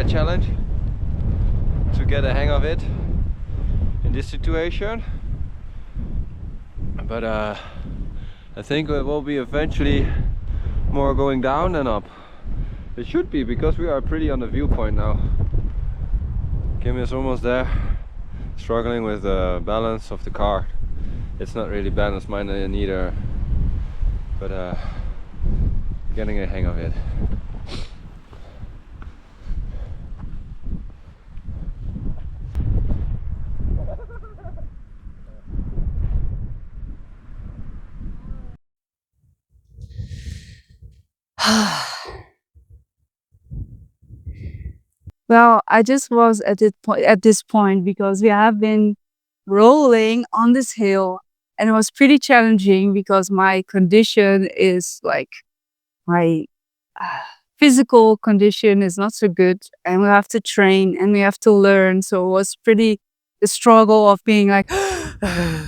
challenge to get a hang of it in this situation. But I think it will be eventually more going down than up. It should be, because we are pretty on the viewpoint now. Kim is almost there, struggling with the balance of the car. It's not really balanced, mine neither, but getting a hang of it. Well, I just was at this point because we have been rolling on this hill, and it was pretty challenging because my condition is like my uh, physical condition is not so good, and we have to train and we have to learn. So it was pretty the struggle of being like, and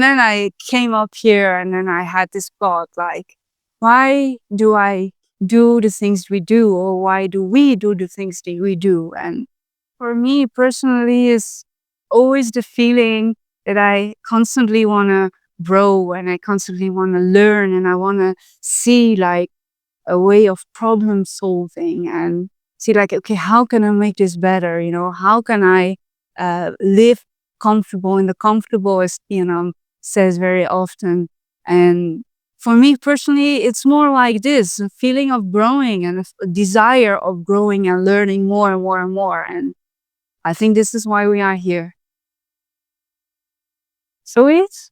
then I came up here, and then I had this thought like, why do I do the things we do, or why do we do the things that we do? And for me personally, is always the feeling that I constantly want to grow and I constantly want to learn and I want to see like a way of problem solving and see like, okay, how can I make this better? How can I live comfortable? And the comfortable, as says very often. And for me personally, it's more like this, a feeling of growing and a desire of growing and learning more and more and more. And I think this is why we are here. So it's